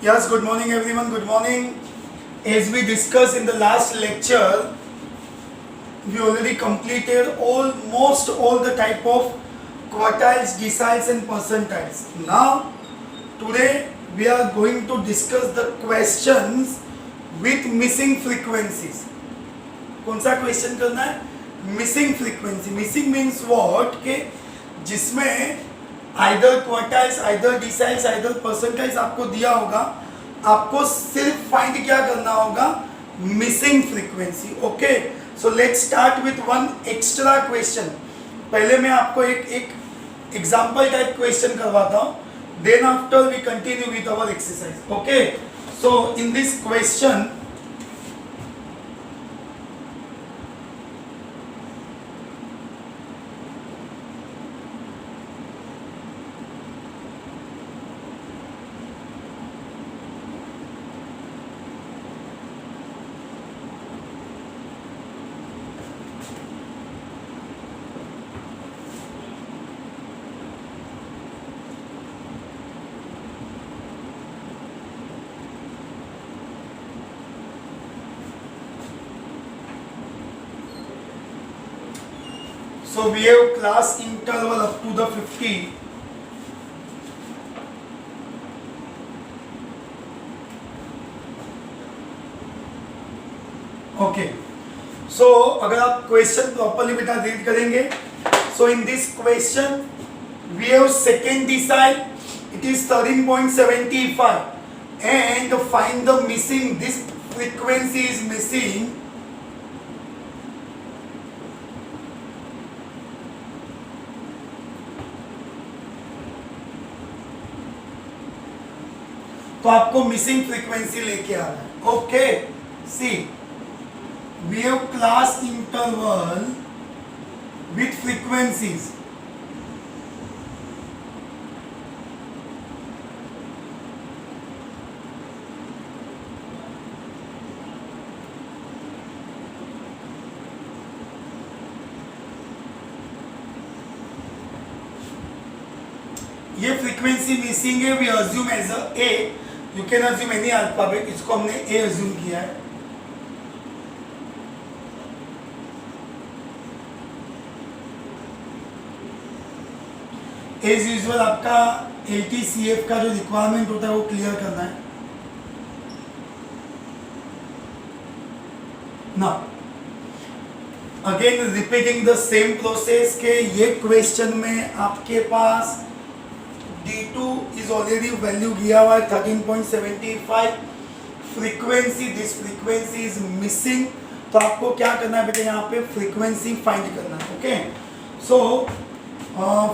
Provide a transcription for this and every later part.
Yes, good morning everyone, good morning. As we discussed in the last lecture, we already completed almost all the type of quartiles, deciles and percentiles. Now, today we are going to discuss the questions with missing frequencies. कौन सा question करना है? Missing frequency. Missing means what के जिसमें either quartiles, either deciles, either percentiles आपको दिया होगा, आपको सिर्फ फाइंड क्या करना होगा? Missing frequency. Okay, so let's start with one extra question. पहले मैं आपको एक एग्जाम्पल टाइप क्वेश्चन करवाता हूँ, then after we continue with our exercise. Okay, so in this question so we have class interval up to the 50. Okay, so अगर आप question properly बेटा read करेंगे, so in this question we have second decile, it is 13.75 and find the missing, this frequency is missing. तो आपको missing frequency लेके आना है. Okay, see we have class interval with frequencies. ये frequency missing है, we assume as a A. You can assume any alphabet, इसको हमने ए assume किया है. एज यूजुअल आपका LTCF का जो रिक्वायरमेंट होता है वो क्लियर करना है ना. Again repeating the same process के ये क्वेश्चन में आपके पास D2 is already वैल्यू दिया हुआ है 13.75. Frequency, this frequency is missing. तो आपको क्या करना है बेटा, यहाँ पे फ्रीक्वेंसी फाइंड करना है. Okay, so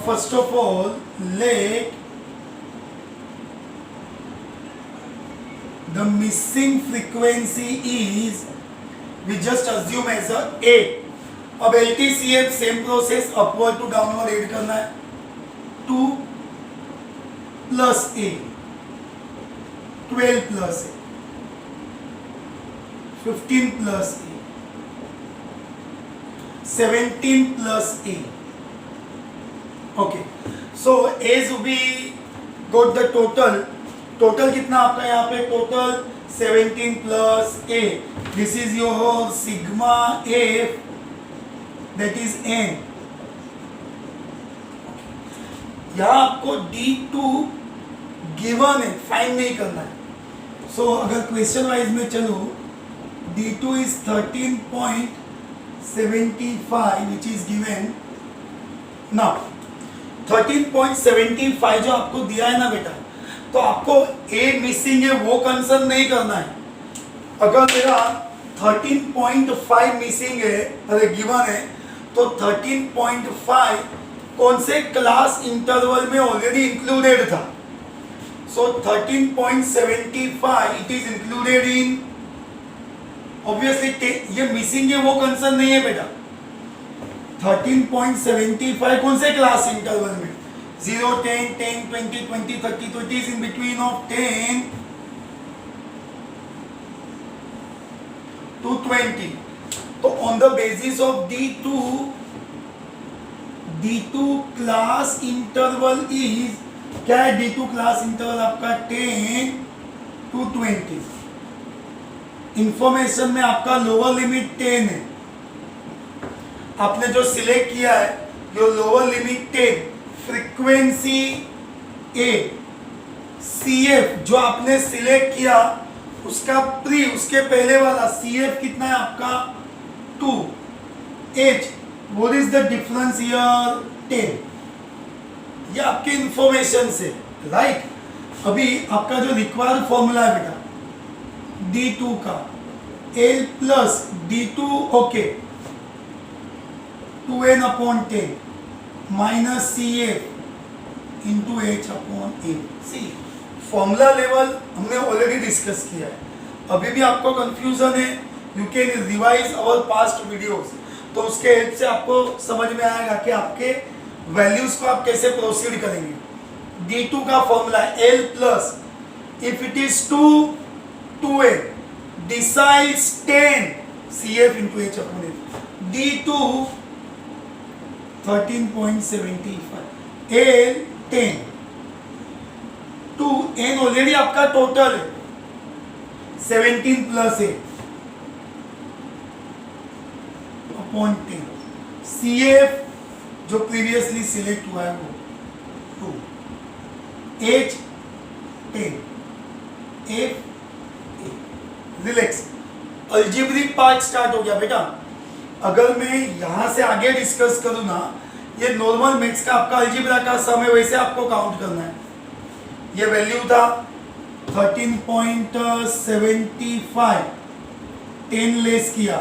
first of all let the missing frequency is, we just assume as a a. अब LTCF same process, upward to downward add करना है. 2 plus A, 12 plus A, 15 plus A, 17 plus A. Okay, so as we got the total कितना आपका यहाँ पे total 17 plus A. This is your sigma F, that is N. यहाँ आपको D2 given है, find नहीं करना है. सो अगर क्वेश्चन वाइज में चलो, D2 is 13.75 which is given. Now 13.75 जो आपको दिया है ना बेटा, तो आपको A मिसिंग है वो कंसर्न नहीं करना है. अगर मेरा 13.5 मिसिंग है, अरे गिवन है, तो 13.5 कौन से क्लास इंटरवल में ऑलरेडी इंक्लूडेड था. सो 13.75 it is included in, obviously ये मिसिंग है वो कंसर्न नहीं है बेटा. 13.75 कौन से क्लास इंटरवल में? 0, 10, 10, 20, 20, 30. तो it is in between of 10 to 20. तो on the basis of D2 class interval is क्या है? D2 क्लास इंटरवल आपका 10 220। इंफॉर्मेशन में आपका लोअर लिमिट 10 है, आपने जो सिलेक्ट किया है यो लोअर लिमिट 10, फ्रीक्वेंसी ए, CF जो आपने सिलेक्ट किया उसका उसके पहले वाला CF कितना है आपका 2, H what is the difference here 10। ये आपके इंफॉर्मेशन से राइट। अभी आपका जो रिक्वायर्ड फॉर्मूला है बेटा D2 का L plus D2 okay 2n upon 10 minus CF into H upon A। See formula level हमने ऑलरेडी डिस्कस किया है, अभी भी आपको कंफ्यूजन है you can revise our past videos, तो उसके हेल्प से आपको समझ में आएगा कि आपके वैल्यूज को आप कैसे प्रोसीड करेंगे। D2 का formula L plus if it is 2n deciles 10 CF into H upon F, D2 13.75, L 10, 2n already आपका टोटल है 17 प्लस है अपॉन 10, CF जो प्रीवियसली सिलेक्ट हुआ है वो 2, H 10, F relax. Algebraic part start हो गया बेटा। अगर मैं यहां से आगे डिस्कस करूं ना, ये नॉर्मल मैथ्स का आपका अलजेब्रा का सम है, वैसे आपको काउंट करना है। ये वैल्यू था 13.75, 10 लेस किया,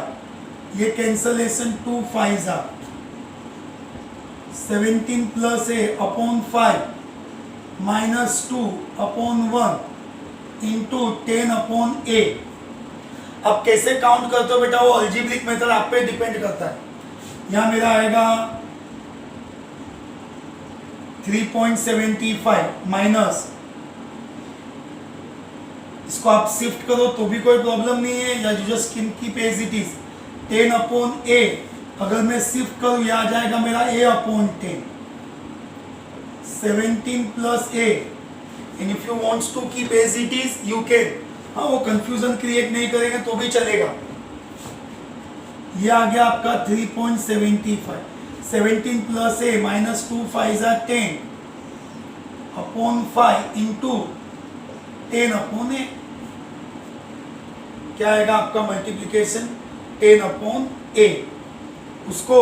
ये कैंसलेशन 2 5 जा 17 plus a upon 5 minus 2 upon 1 into 10 upon a. अब कैसे काउंट करते हो बेटा, वो अल्जेब्रिक मेथड आप पे डिपेंड करता है। यहां मेरा आएगा 3.75 माइनस, इसको आप शिफ्ट करो तो भी कोई प्रॉब्लम नहीं है, या you just keep as it is 10 upon a. अगर मैं शिफ्ट करूं यह आ जाएगा मेरा a upon 10, 17 plus a, and if you wants to keep as it is you can. हाँ, वो कंफ्यूजन क्रिएट नहीं करेंगे तो भी चलेगा। ये आ गया आपका 3.75, 17 प्लस ए माइनस 2 5 जा 10 अपॉन 5 इंटू 10 अपॉन ए। क्या आएगा आपका मल्टीप्लीकेशन 10 अपॉन ए। उसको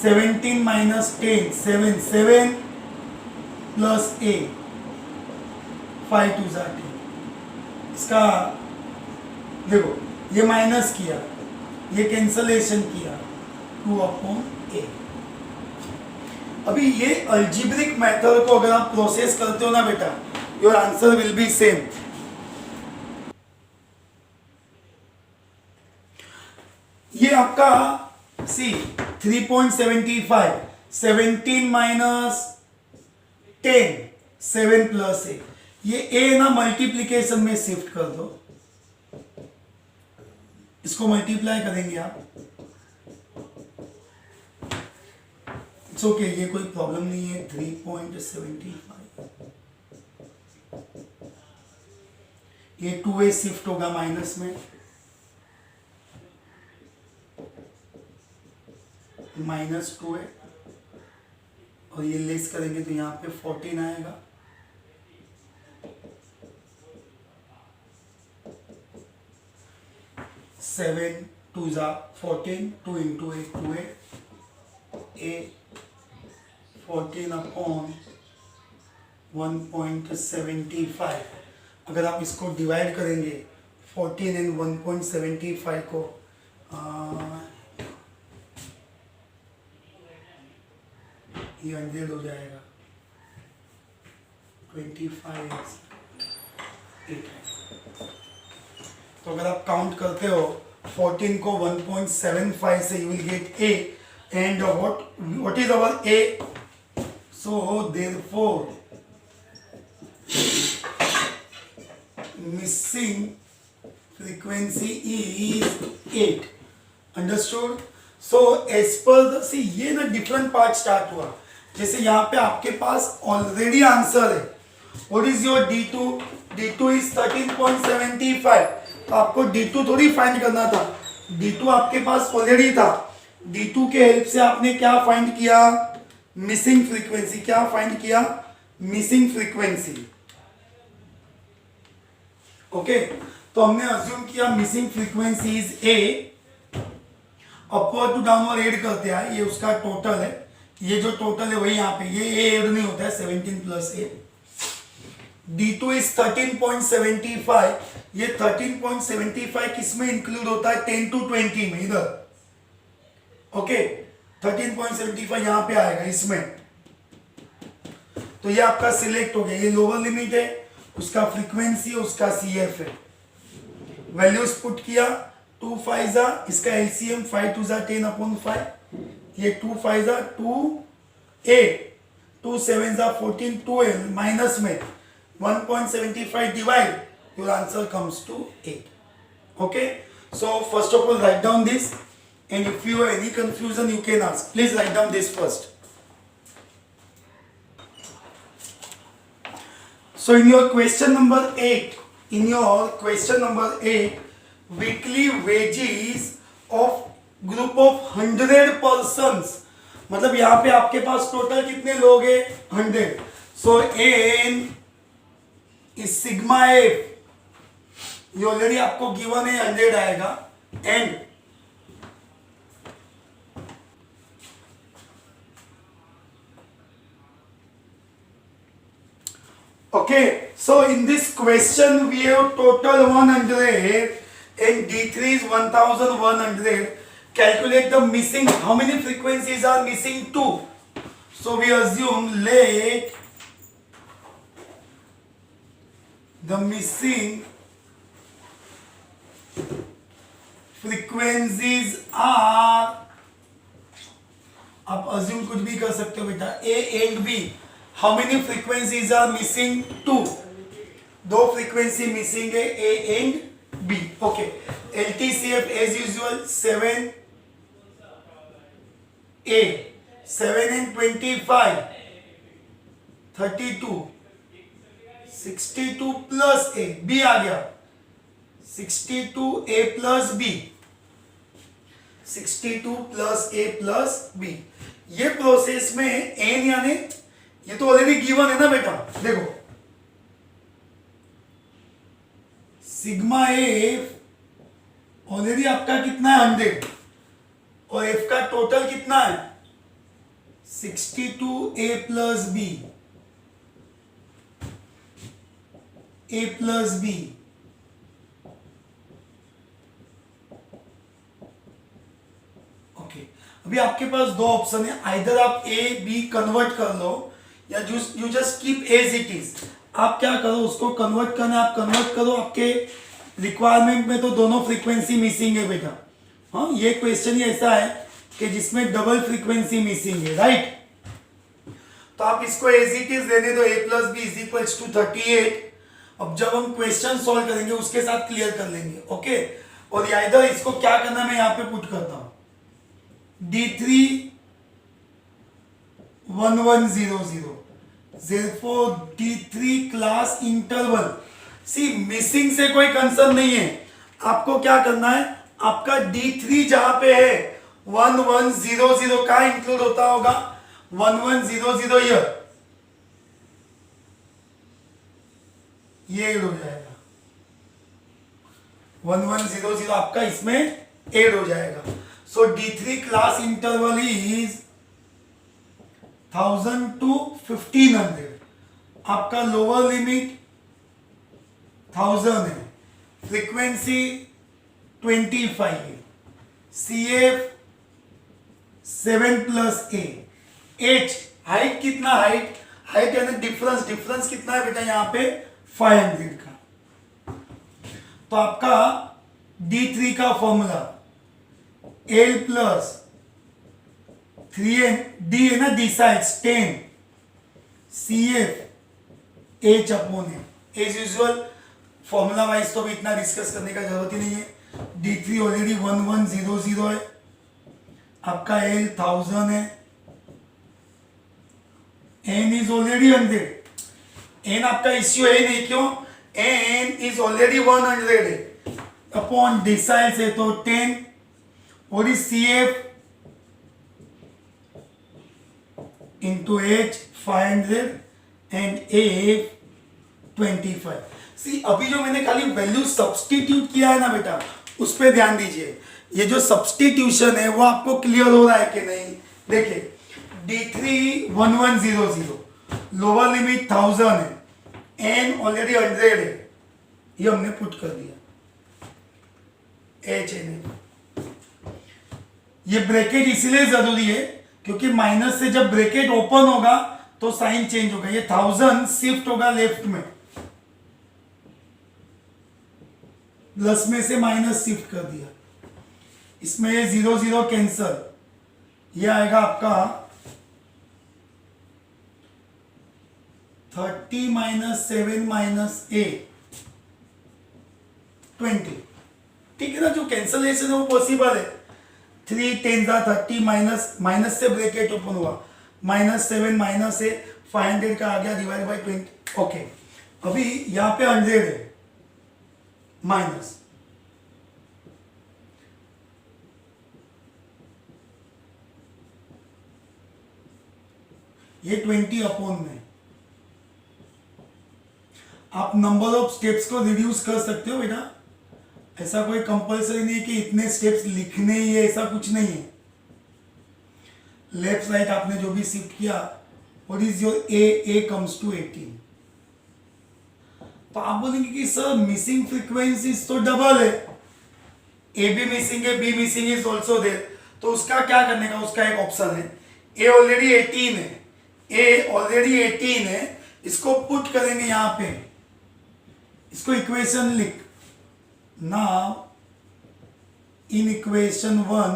17 माइनस 10 7 प्लस ए 5 2 10। इसका देखो, ये माइनस किया, ये कैंसलेशन किया 2 अपॉन ए। अभी ये अल्जेब्रिक मेथड को अगर आप प्रोसेस करते हो ना बेटा, your answer will be same. ये आपका सी 3.75, 17 माइनस 10 7 प्लस ए, ये ए ना मल्टीप्लीकेशन में शिफ्ट कर दो, इसको मल्टीप्लाई करेंगे आप, इट्स ओके, ये कोई प्रॉब्लम नहीं है। 3.75, ये 2a शिफ्ट होगा माइनस में, माइनस 2a, और ये लेस करेंगे तो यहाँ पे 14 आएगा। सेवन 2 जा 14, 2 इंटू ए 2a, ए 14 अपॉन 1.75। अगर आप इसको डिवाइड करेंगे 14 एंड 1.75 को, ये 100 हो जाएगा, 25 तो अगर आप काउंट करते हो 14 को 1.75 से, you will get a, and what is our a, so therefore missing frequency is 8. Understood? So as per the, see ये ना डिफरेंट पार्ट स्टार्ट हुआ। जैसे यहाँ पे आपके पास ऑलरेडी आंसर है, what is your D2? D2 is 13.75। तो आपको D2 थोड़ी फाइंड करना था, D2 आपके पास ऑलरेडी था। D2 के हेल्प से आपने क्या फाइंड किया? Missing frequency. क्या फाइंड किया? Missing frequency. ओके, तो हमने अज्यूम किया missing frequency is A. Upward to downward add करते हैं, ये उसका टोटल है, ये जो टोटल है वही यहाँ पे, ये ए ऐड नहीं होता है, 17 प्लस ए। D2 is 13.75। ये 13.75 किसमें इंक्लूड होता है? 10 to 20 में, इधर। ओके, 13.75 यहां पे आएगा इसमें। तो ये आपका सिलेक्ट हो गया, ये लोअर लिमिट है, उसका फ्रीक्वेंसी, उसका CF है। वैल्यूज पुट किया, 2 5 जा, इसका LCM 5 2 जा 10/5, ये 2 5 जा 2 2 7 जा 14, 12 माइनस में 1.75 divide, your answer comes to 8। Okay, so first of all write down this, and if you have any confusion you can ask. Please write down this first. So in your question number 8, weekly wages of group of 100 persons, मतलब यहाँ पे आपके पास total कितने लोग हैं? 100. So n is sigma f, ये already आपको given है, 100 आएगा। n okay, so in this question we have total 100 and D3 is 1100. Calculate the missing, how many frequencies are missing? 2. So we assume let the missing frequencies are, आप assume कुछ भी कर सकते हो बेटा, A and B. How many frequencies are missing? 2. 2 frequency missing है, A and B. Okay. LTCF as usual 7 A, 7 and 25, 32, 62 plus A, B आ गया, 62 A plus B, 62 plus A plus B। ये प्रोसेस में N यानी, ये तो already given है ना बेटा, देखो सिग्मा एफ ऑलरेडी आपका कितना है? 100, और एफ का टोटल कितना है? 62 A plus B, A plus B. Okay, अभी आपके पास दो ऑप्शन है, आइदर आप A B कन्वर्ट कर लो, या you just keep as it is. आप क्या करो, उसको कन्वर्ट करना है, आप कन्वर्ट करो। आपके रिक्वायरमेंट में तो दोनों फ्रीक्वेंसी मिसिंग है बेटा। हाँ, ये क्वेश्चन ही ऐसा है कि जिसमें डबल फ्रीक्वेंसी मिसिंग है, राइट? तो आप इसको एज इट इज लेने दो, A plus B is equals to 38। अब जब हम क्वेश्चन सॉल्व करेंगे उसके साथ क्लियर कर लेंगे। ओके, और इधर इसको क्या करना, मैं यहाँ पे पुट करता हूं, D3 1100, therefore D3 class interval. See missing से कोई कंसर्न नहीं है, आपको क्या करना है, आपका D3 जहां पे है 1100 का इंक्लूड होता होगा, 1100 ये ऐड हो जाएगा, 1100 आपका इसमें ऐड हो जाएगा। सो D3 class interval is 1000 to 1500। आपका लोअर लिमिट 1000 है, फ्रीक्वेंसी 25 है, CF 7 plus A, H height कितना, हाइट यानी डिफरेंस कितना है बेटा यहाँ पे? 500 का। तो आपका D3 का formula L plus 3N, D है ना, D sides 10, CF H upon है। एज यूजुअल फॉर्मूला वाइज तो भी इतना डिस्कस करने का जरूरत ही नहीं है। D3 ऑलरेडी 1100 है, आपका L 1000 है, N इज ऑलरेडी 100, एन आपका इश्यू है नहीं, क्यों? एन इज ऑलरेडी 100 है अपॉन डिसाइल से तो 10 और is c f into h 500 and a 25। See अभी जो मैंने खाली वैल्यू सब्सटीट्यूट किया है ना बेटा, उस पर ध्यान दीजिए। ये जो सब्सटीट्यूशन है वो आपको क्लियर हो रहा है कि नहीं? देखिए D31100 लोअर लिमिट 1000 है, एन ऑलरेडी 100 है, ये हमने पुट कर दिया एच एन। ये ब्रैकेट इसलिए जरूरी है क्योंकि माइनस से जब ब्रैकेट ओपन होगा तो साइन चेंज होगा। ये 1000 शिफ्ट होगा लेफ्ट में, प्लस में से माइनस शिफ्ट कर दिया, इसमें ये 0 0 कैंसल, ये आएगा आपका 30 माइनस 7 माइनस ए 20। ठीक है ना, जो कैंसलेशन है वो पॉसिबल है। 3 10 30 माइनस माइनस से ब्रैकेट ओपन हुआ, -7 माइनस ए 500 का आ गया डिवाइड बाय 20। ओके, अभी यहां पे 100 है माइनस, ये 20 अपॉन में। आप नंबर ऑफ स्टेप्स को रिड्यूस कर सकते हो बेटा, ऐसा कोई कंपल्सरी नहीं है कि इतने स्टेप्स लिखने ही है, ऐसा कुछ नहीं है। लेफ्ट साइड आपने जो भी शिफ्ट किया, what is your A comes to 18। तो आप बोलेंगे कि सर मिसिंग फ्रीक्वेंसीज तो डबल है, ए भी मिसिंग है, B missing is also there, तो उसका क्या करने का? उसका एक ऑप्शन है, ए ऑलरेडी 18 है, ए ऑलरेडी 18 है, इसको पुट करेंगे यहां पे, इसको इक्वेशन लिख। Now in equation 1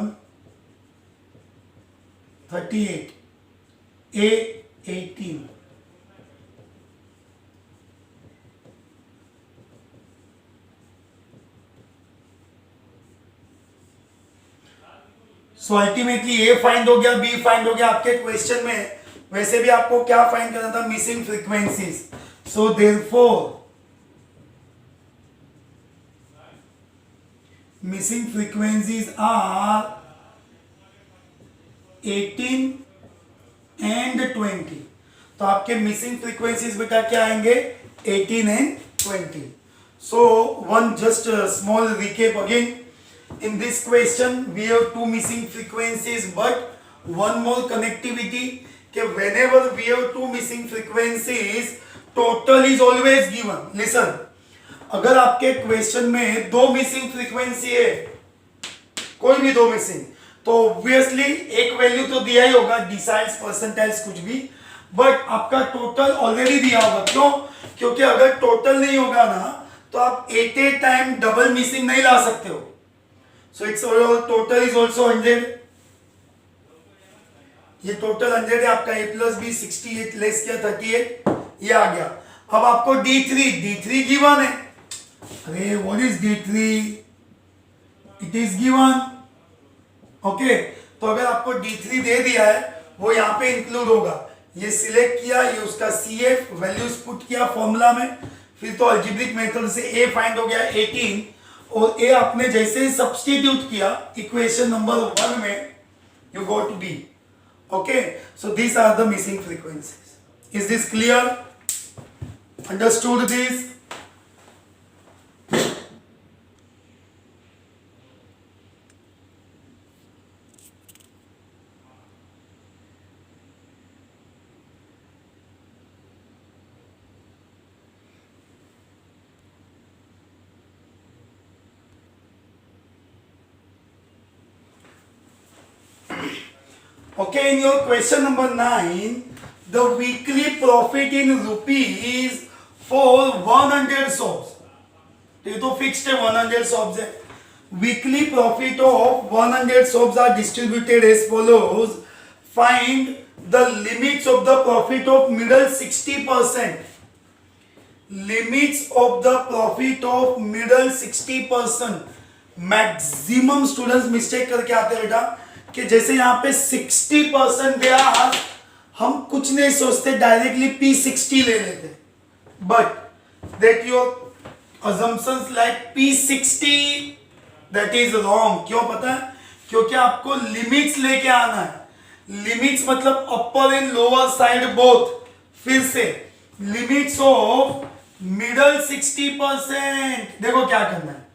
38 A 18, so ultimately A find हो गया, बी फाइंड हो गया। आपके क्वेश्चन में वैसे भी आपको क्या फाइंड करना था? Missing frequencies. So therefore missing frequencies are 18 and 20। तो आपके मिसिंग फ्रीक्वेंसीज बेटा क्या आएंगे? 18 and 20। So one just small recap again. In this question, we have two missing frequencies, but one more connectivity. कि whenever we have two missing frequencies, total is always given. Listen, अगर आपके question में दो missing frequency है, कोई भी दो missing, तो ऑब्वियसली एक वैल्यू तो दिया ही होगा, डिसाइल्स परसेंटाइल्स कुछ भी, बट आपका टोटल ऑलरेडी दिया होगा। क्यों? क्योंकि अगर टोटल नहीं होगा ना, तो आप at a time double missing नहीं ला सकते हो। So it's total is also 100. ये टोटल 100 है आपका, a प्लस बी 68 लेस किया 38, ये आ गया। अब आपको D3 गिवन है। अरे what is D3? It is given. Okay, तो अगर आपको D3 दे दिया है, वो यहाँ पे इंक्लूड होगा। ये सिलेक्ट किया, ये उसका CF वैल्यूज पुट किया फॉर्मूला में, फिर तो अल्जेब्रिक मेथड से A फाइंड हो गया 18, और ए आपने जैसे ही सब्स्टिट्यूट किया इक्वेशन नंबर 1 में, you go to B. Okay, so this are the missing frequencies. Is this clear? Understood this? Okay, in your question number 9, the weekly profit in rupees for 100 shops. ये तो fixed है, 100 shops है। Weekly profit of 100 shops are distributed as follows. Find the limits of the profit of middle 60%. Limits of the profit of middle 60%. Maximum students mistake करके आते हैं बेटा, कि जैसे यहाँ पे 60% दिया, हम कुछ नहीं सोचते, डायरेक्टली P60 ले लेते। but that your assumptions like P60 that is wrong. क्यों पता है? क्योंकि आपको लिमिट्स लेके आना है। लिमिट्स मतलब अपर एंड लोअर साइड बोथ। फिर से लिमिट्स ऑफ मिडल 60%। देखो क्या करना है,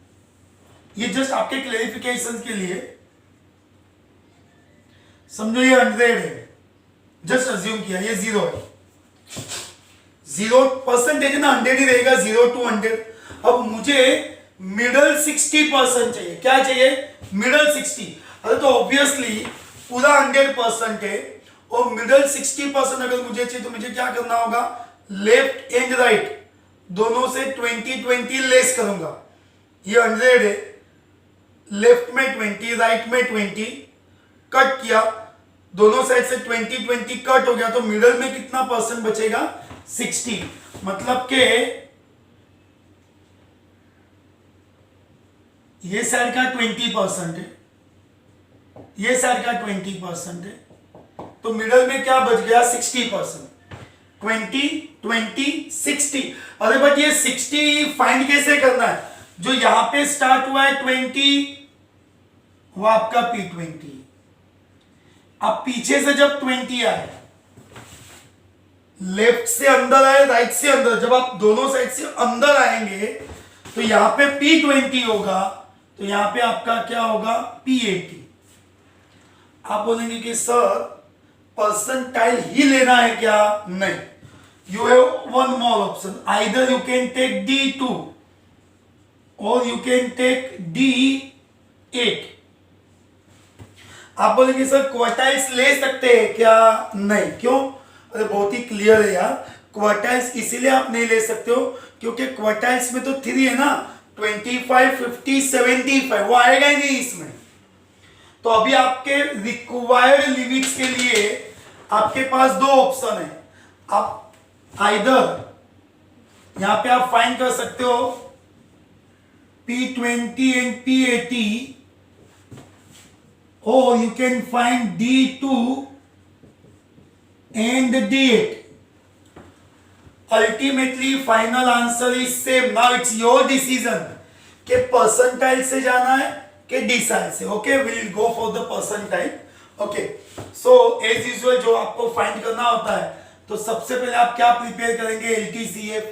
ये जस्ट आपके क्लेरिफिकेशन के लिए समझो। ये 100 है, जस्ट अज्यूम किया ये 0 है। 0% है ना, 100 ही रहेगा, 0 to 100। अब मुझे मिडल 60% चाहिए। क्या चाहिए? मिडल 60। अरे तो ऑब्वियसली पूरा 100% है और मिडल 60% अगर मुझे चाहिए तो मुझे क्या करना होगा? लेफ्ट एंड राइट दोनों से 20-20 लेस करूंगा। ये 100 है, लेफ्ट में 20 राइट में 20 कट किया, दोनों साइड से 20-20 कट हो गया, तो मिडल में कितना परसेंट बचेगा? 60। मतलब के ये साइड का 20% है, ये साइड का 20% है, तो मिडल में क्या बच गया? 60%। 20-20 60। अरे बट ये 60 फाइंड कैसे करना है? जो यहां पे स्टार्ट हुआ है 20 वो आपका P20। अब पीछे से जब 20 आए, लेफ्ट से अंदर आए राइट से अंदर, जब आप दोनों साइड से अंदर आएंगे तो यहां पे P20 होगा, तो यहां पे आपका क्या होगा? P80। आप बोलेंगे कि सर परसेंटाइल ही लेना है क्या? नहीं, you have one more option. Either you can take D2 और यू कैन टेक D8। आप बोलेंगे सर क्वार्टाइल्स ले सकते हैं क्या? नहीं। क्यों? अरे बहुत ही क्लियर है यार। क्वार्टाइल्स इसीलिए आप नहीं ले सकते हो क्योंकि क्वार्टाइल्स में तो 3 है ना, 25, 50, 75, वो आएगा ही नहीं इसमें। तो अभी आपके रिक्वायर्ड लिमिट्स के लिए आपके पास 2 ऑप्शन है। आप आइदर यहां पे आप फाइंड कर सकते हो P20 and P80, or you can find D2 and D8. Ultimately final answer is same. Now it's your decision कि परसेंटाइल से जाना है कि डिसाइल से। Okay, will go for the percentile. Okay, so as usual जो आपको find करना होता है, तो सबसे पहले आप क्या प्रिपेयर करेंगे? LTCF।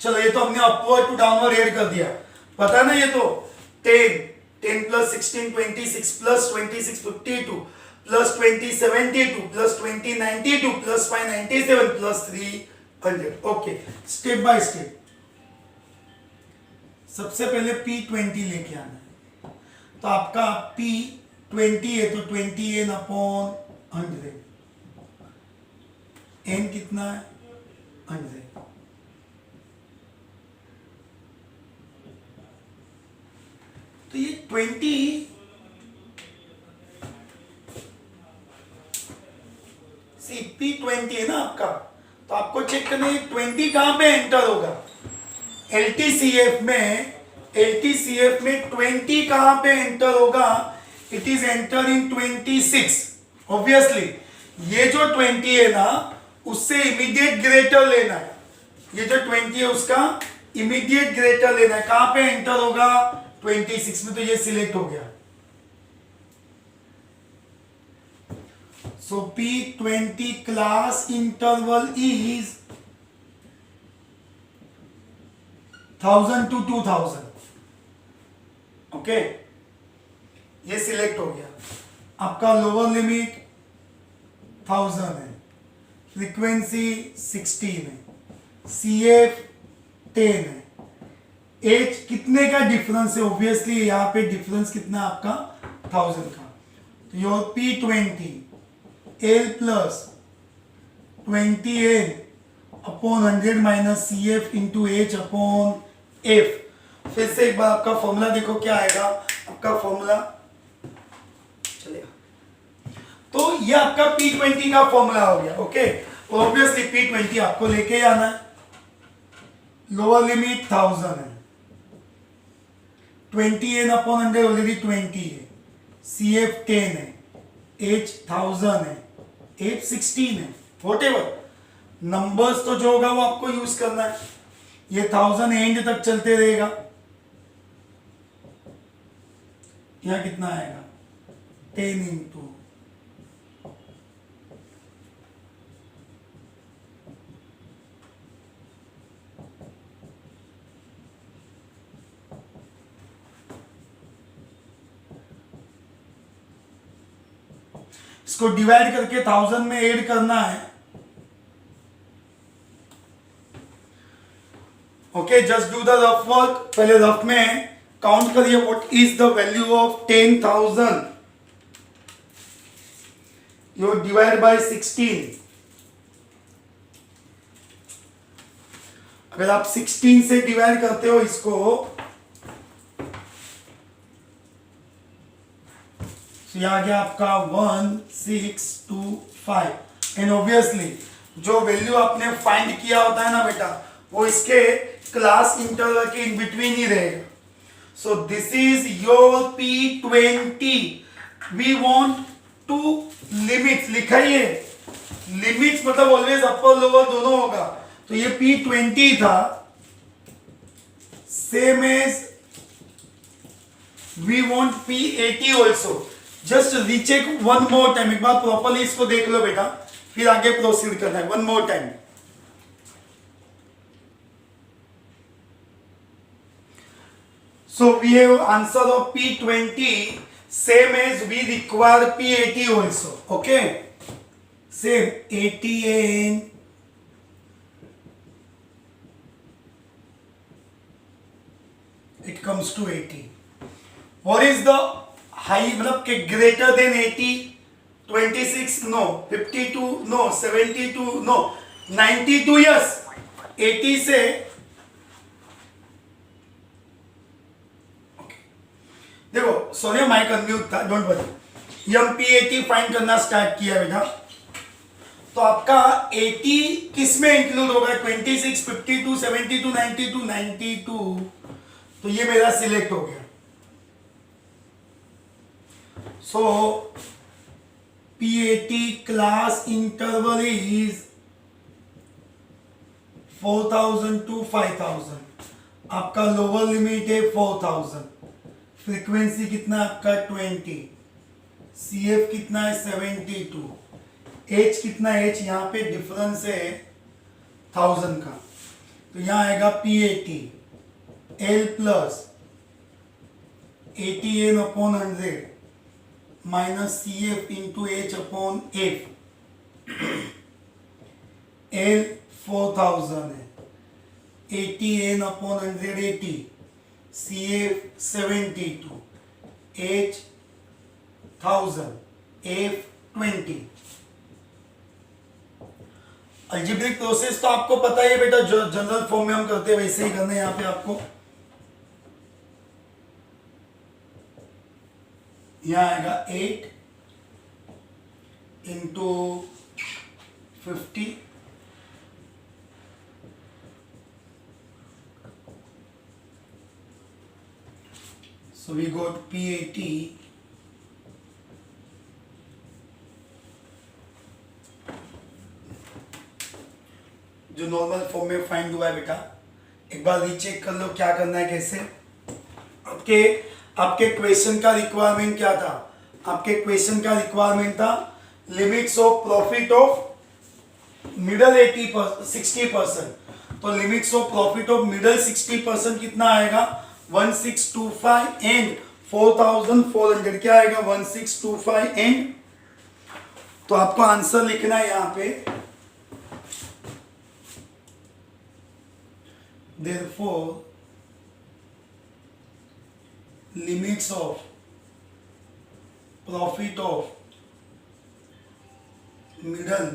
चलो ये तो हमने अपवर्ड टू डाउनवर्ड ऐड कर दिया, पता ना? ये तो 10 plus 16 26 plus 26 52 plus 20 72 plus 20 92 plus 5 97 plus 300। Okay, step by step. सबसे पहले P20 लेके आना है, तो आपका P20 है तो 20n अपॉन 100। n कितना है? 100। तो ये 20 P20 है ना आपका, तो आपको चेक करना है 20 कहां पे एंटर होगा। LTCF में 20 कहां पे एंटर होगा? It is enter in 26। Obviously ये जो 20 है ना, उससे इमीडिएट ग्रेटर लेना है। ये जो 20 है उसका इमीडिएट ग्रेटर लेना है। कहां पे एंटर होगा? 26 में, तो ये सिलेक्ट हो गया। सो P20 class interval is 1000 to 2000। Okay, ये सिलेक्ट हो गया। आपका लोअर लिमिट 1000 है, फ्रीक्वेंसी 16 है, CF 10 है। एज कितने का डिफरेंस है? ऑब्वियसली यहाँ पे डिफरेंस कितना आपका? 1000 का। तो your P20 L plus 20N upon 100 minus CF into H upon F। फिर से एक बार आपका फॉर्मूला देखो क्या आएगा। आपका फॉर्मूला चलेगा, तो ये आपका P20 का फॉर्मूला हो गया। ओके, ऑब्वियसली P20 आपको लेके आना है। लोअर लिमिट 1000 है, 20n अपॉन 100 ऑलरेडी 20 है, CF 10 है, एज 1000 है, एज 16 है, वॉटेवर नंबर्स तो जो होगा वो आपको यूज करना है। ये 1000 एंड तक चलते रहेगा। यहां कितना आएगा 10 इंटू इसको डिवाइड करके 1000 में ऐड करना है। Okay, just do the rough work. पहले रफ में काउंट करिए what is the value of 10,000, you divide by 16। अगर आप 16 से डिवाइड करते हो इसको, तो यह आ गया आपका 1625। एंड ऑब्वियसली जो वैल्यू आपने फाइंड किया होता है ना बेटा, वो इसके क्लास इंटरवल के इन बिटवीन ही रहेगा। So this is your P20। We want to limits, लिखाइए लिमिट्स मतलब ऑलवेज अपर लोअर दोनों होगा। तो ये P20 था, same as we want P80 also. Just recheck one more time, एक बार प्रॉपरली इसको देख लो बेटा, फिर आगे प्रोसीड करना है। One more time. So we have answer of P20 same as we require P80 also. Okay, same 80 and it comes to 80. What is the high, मतलब के greater than 80? 26 no, 52 no, 72 no, 92 yes, 80 से देखो, sorry mic unmute था, don't worry. हम P80 find करना start किया बेटा, तो आपका 80 किस में इंक्लूड होगा? 26, 52, 72, 92, 92, तो ये मेरा सिलेक्ट हो गया। So P80 class interval is 4000 to 5000। आपका लोअर लिमिट है 4000। फ्रीक्वेंसी कितना आपका 20, CF कितना है 72, H कितना है? H यहाँ पे डिफरेंस है 1000 का, तो यहाँ आएगा P80 L plus 80N upon 100 minus CF into H upon F। L 4000 है, 80N upon 100 80, CF 72, H 1000, F 20। Algebraic process तो आपको पता ही है बेटा, जो जनरल फॉर्म में हम करते हैं वैसे ही करना है। यहाँ पे आपको यहाँ आएगा 8 into 50, so we got P80 जो नॉर्मल फॉर्म में फाइंड हुआ है बेटा। एक बार रीचेक कर लो क्या करना है, कैसे। आपके क्वेश्चन का रिक्वायरमेंट क्या था? आपके क्वेश्चन का रिक्वायरमेंट था limits of profit of middle 60%। तो limits of profit of middle 60% कितना आएगा? 1625 एंड 4400। क्या आएगा? 1625 एंड, तो आपको आंसर लिखना है यहां पे। Therefore limits of profit of middle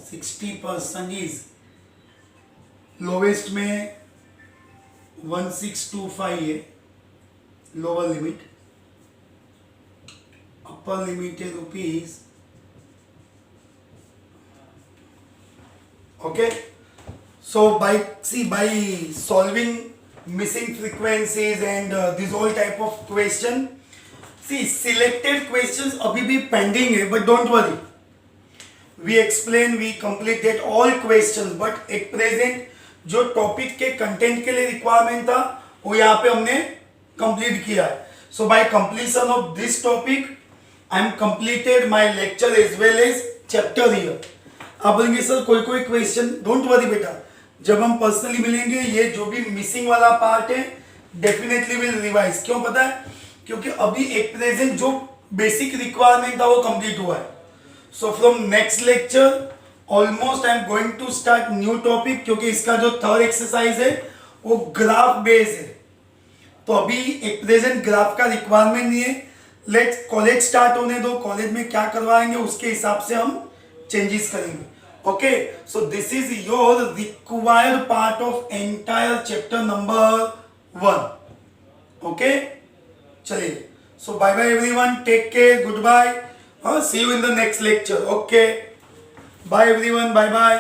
60% is lowest में 1625 है लोअर लिमिट, अपर लिमिट है rupees. Okay, so by solving missing frequencies and this all type of question, see selected questions अभी भी पेंडिंग है, but don't worry, we explain, we completed all questions, but at present जो topic के content के लिए requirement था वो यहाँ पे हमने कंप्लीट किया है. So by completion of this topic I am completed my lecture as well as chapter here. आप बोलेंगे सर कोई कोई क्वेश्चन, डोंट वरी बेटा, जब हम पर्सनली मिलेंगे ये जो भी मिसिंग वाला पार्ट है डेफिनेटली विल रिवाइज. क्यों पता है? क्योंकि अभी एक प्रेजेंट जो बेसिक रिक्वायरमेंट था वो कंप्लीट हुआ है. So from next lecture almost I am going to start new topic, क्योंकि इसका जो थर्ड एक्सरसाइज है वो ग्राफ बेस है. तो अभी एक प्रेजेंट ग्राफ का रिक्वायरमेंट नहीं है. लेट्स कॉलेज स्टार्ट होने दो, कॉलेज में क्या करवाएंगे उसके हिसाब से हम चेंजेस करेंगे. Okay, so this is your required part of entire chapter number 1. Okay, चलिए, so bye bye everyone, take care, good bye, see you in the next lecture. Okay, bye everyone, bye bye.